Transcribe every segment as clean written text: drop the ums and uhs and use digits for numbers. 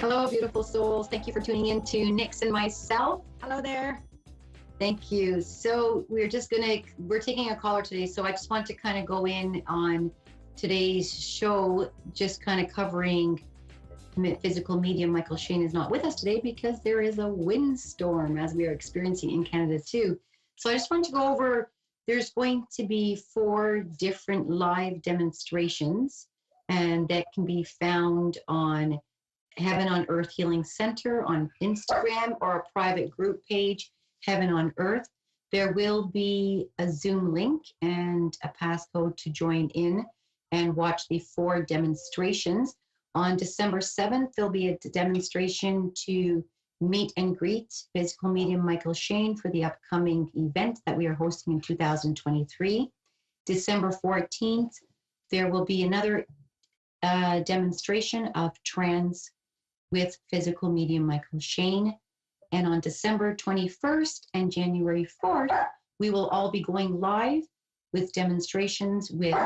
Hello, beautiful souls. Thank you for tuning in to Nix and myself. Hello there. Thank you. So we're taking a caller today. So I just want to kind of go in on today's show, just kind of covering physical medium. Michael Shane is not with us today because there is a windstorm as we are experiencing in Canada too. So I just want to go over, there's going to be 4 different live demonstrations, and that can be found on Heaven on Earth Healing Center on Instagram, or a private group page, Heaven on Earth. There will be a Zoom link and a passcode to join in and watch the 4 demonstrations. On December 7th, there'll be a demonstration to meet and greet physical medium Michael Shane for the upcoming event that we are hosting in 2023. December 14th, there will be another demonstration of trans with physical medium Michael Shane. And on December 21st and January 4th, we will all be going live with demonstrations with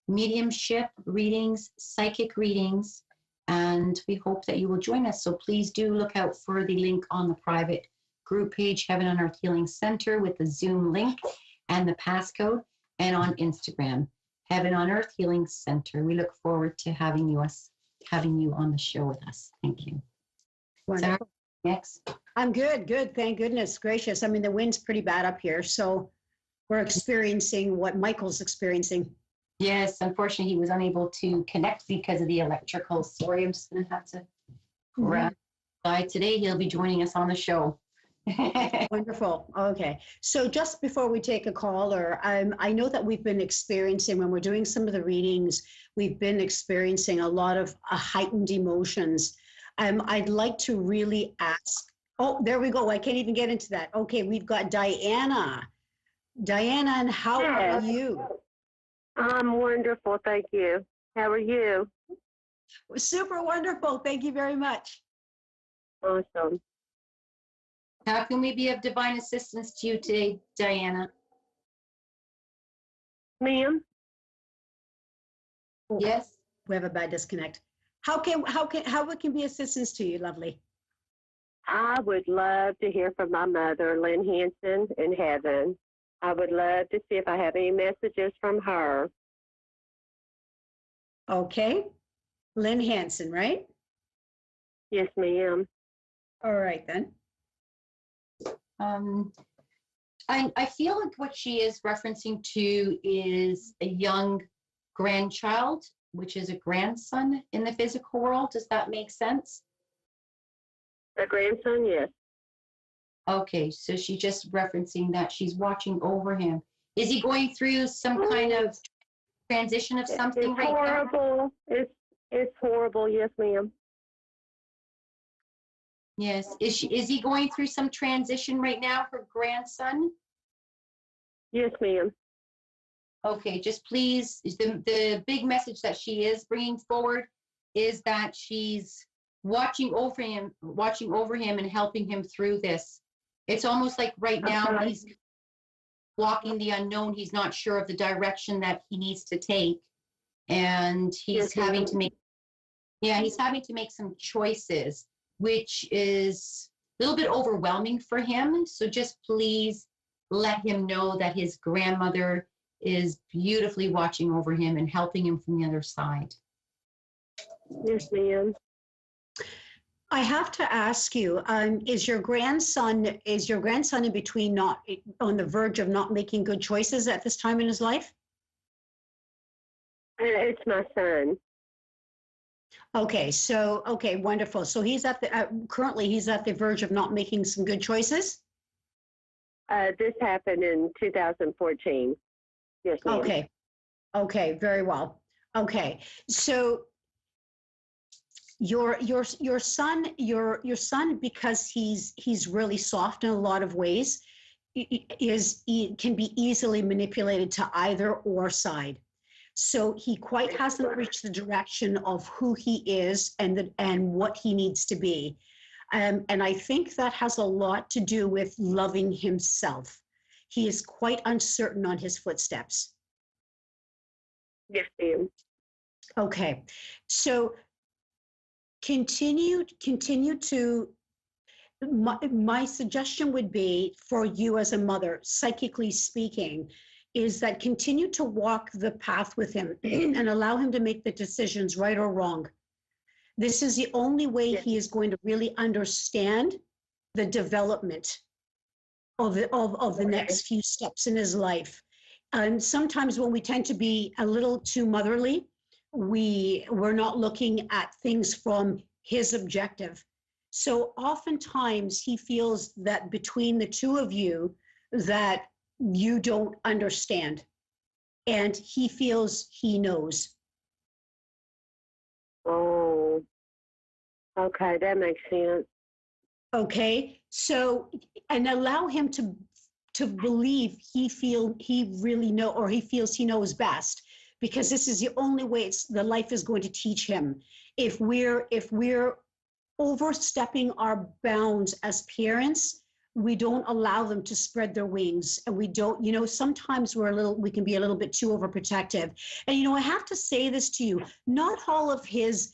mediumship readings, psychic readings, and we hope that you will join us. So please do look out for the link on the private group page, Heaven on Earth Healing Center, with the Zoom link and the passcode, and on Instagram, Heaven on Earth Healing Center. We look forward to having you on the show with us. Thank you. Wonderful. Next. I'm good. Thank goodness gracious. I mean, the wind's pretty bad up here, so we're experiencing what Michael's experiencing. Yes, unfortunately, he was unable to connect because of the electrical. Sorry, I'm just going to have to grab by today. He'll be joining us on the show. Wonderful. Okay. So just before we take a caller, I know that we've been experiencing, when we're doing some of the readings, we've been experiencing a lot of heightened emotions. I'd like to really ask, oh, there we go. I can't even get into that. Okay, we've got Diana. Diana, and how are you? I'm wonderful, thank you. How are you? Super wonderful. Thank you very much. Awesome. How can we be of divine assistance to you today, Diana? Ma'am? Yes? We have a bad disconnect. How it can be assistance to you, lovely? I would love to hear from my mother, Lynn Hanson, in heaven. I would love to see if I have any messages from her. Okay. Lynn Hanson, right? Yes, ma'am. All right, then. I feel like what she is referencing to is a young grandchild, which is a grandson in the physical world. Does that make sense? A grandson, yes. Okay, so she's just referencing that she's watching over him. Is he going through some kind of transition of something it's right horrible. Now? It's horrible, yes, ma'am. Yes. Is he going through some transition right now, her grandson? Yes, ma'am. Okay, just please, the big message that she is bringing forward is that she's watching over him and helping him through this. It's almost like right now he's walking the unknown. He's not sure of the direction that he needs to take, and he's having to make some choices, which is a little bit overwhelming for him. So just please let him know that his grandmother is beautifully watching over him and helping him from the other side. Yes, ma'am. I have to ask you, is your grandson in between, not on the verge of not making good choices at this time in his life? It's my son. Okay, wonderful. So he's currently he's at the verge of not making some good choices? This happened in 2014. Yes, ma'am. Okay, very well. Okay, so your son, because he's really soft in a lot of ways, can be easily manipulated to either or side. So he quite hasn't reached the direction of who he is and what he needs to be. And I think that has a lot to do with loving himself. He is quite uncertain on his footsteps. Yes, ma'am. Okay, so continue to, my suggestion would be for you as a mother, psychically speaking, is that continue to walk the path with him and allow him to make the decisions, right or wrong. This is the only way he is going to really understand the development of the next few steps in his life. And sometimes when we tend to be a little too motherly, we're not looking at things from his objective. So oftentimes he feels that between the two of you, that you don't understand, and he feels he knows. Oh, okay, that makes sense. Okay, so, and allow him to believe he really know, or he feels he knows best, because this is the only way the life is going to teach him. If we're overstepping our bounds as parents, we don't allow them to spread their wings, and we don't, sometimes we can be a little bit too overprotective. And I have to say this to you, not all of his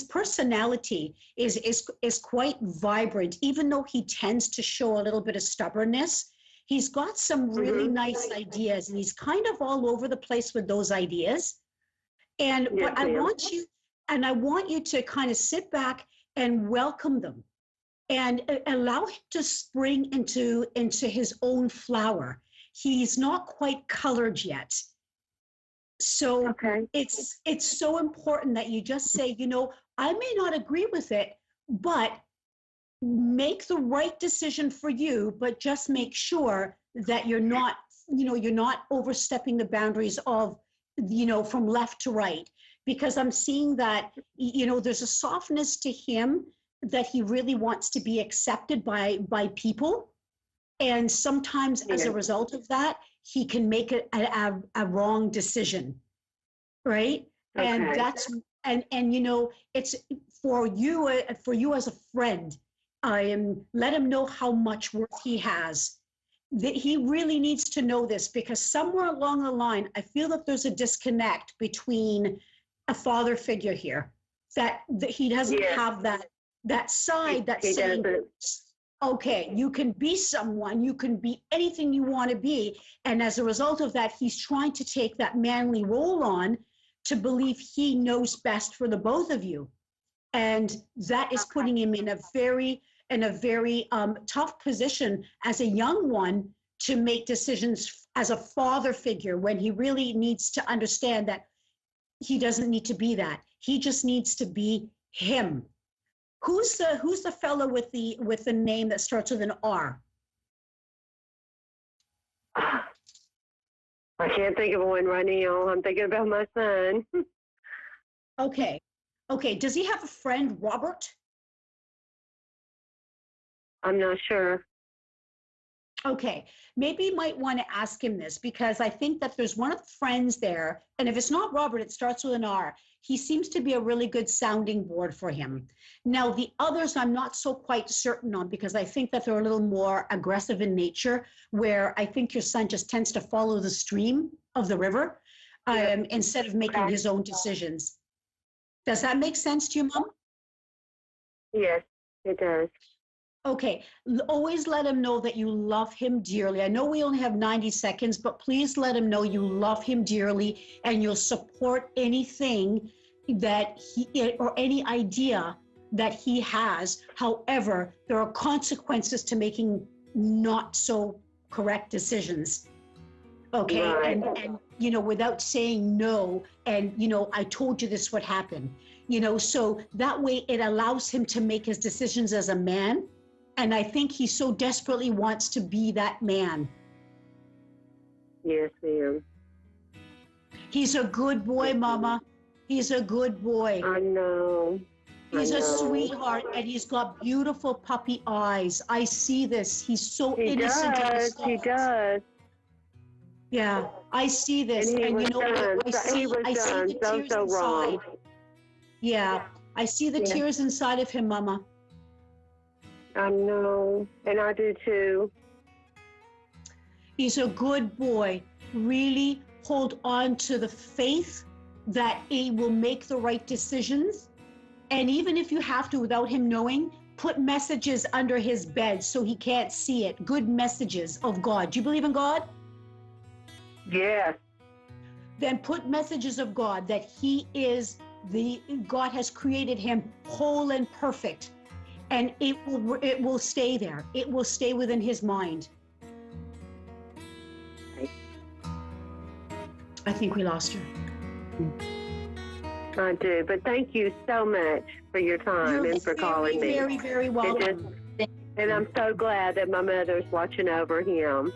personality is quite vibrant, even though he tends to show a little bit of stubbornness. He's got some really nice ideas, and he's kind of all over the place with those ideas. And Yes, but I want you to kind of sit back and welcome them, and allow him to spring into his own flower. He's not quite colored yet. So Okay. it's so important that you just say, I may not agree with it, but make the right decision for you, but just make sure that you're not overstepping the boundaries of, from left to right. Because I'm seeing that, there's a softness to him, that he really wants to be accepted by people. And sometimes as a result of that, he can make a wrong decision, right? Okay. And that's, and it's for you as a friend, let him know how much worth he has. That he really needs to know this, because somewhere along the line, I feel that there's a disconnect between a father figure here, that he doesn't have that side that's saying, okay, you can be someone, you can be anything you want to be. And as a result of that, he's trying to take that manly role on, to believe he knows best for the both of you. And that is putting him in a very tough position as a young one, to make decisions as a father figure, when he really needs to understand that he doesn't need to be that. He just needs to be him. Who's the fellow with the name that starts with an R? I can't think of one right now. I'm thinking about my son. Okay. Does he have a friend, Robert? I'm not sure. Okay, maybe you might want to ask him this, because I think that there's one of the friends there, and if it's not Robert, it starts with an R. He seems to be a really good sounding board for him. Now, the others I'm not so quite certain on, because I think that they're a little more aggressive in nature, where I think your son just tends to follow the stream of the river, instead of making his own decisions. Does that make sense to you, Mom? Yes, it does. Okay, always let him know that you love him dearly. I know we only have 90 seconds, but please let him know you love him dearly, and you'll support anything that or any idea that he has. However, there are consequences to making not so correct decisions. Okay, Right. and without saying no, and I told you this would happen. So that way it allows him to make his decisions as a man. And I think he so desperately wants to be that man. Yes, ma'am. He's a good boy, Mama. He's a good boy. I know. He's I a know. sweetheart, and he's got beautiful puppy eyes. I see this. He's so He innocent. does. He does. Yeah, I see this. And he was done. I see He was the done tears so inside. wrong. Yeah, I see the Yeah. tears inside of him, Mama. I know. And I do too. He's a good boy. Really hold on to the faith that he will make the right decisions. And even if you have to, without him knowing, put messages under his bed so he can't see it. Good messages of God. Do you believe in God? Yes. Then put messages of God that God has created him whole and perfect. And it will stay there. It will stay within his mind. I think we lost her. I do, but thank you so much for your time and for calling me. Very, very welcome. And I'm so glad that my mother's watching over him.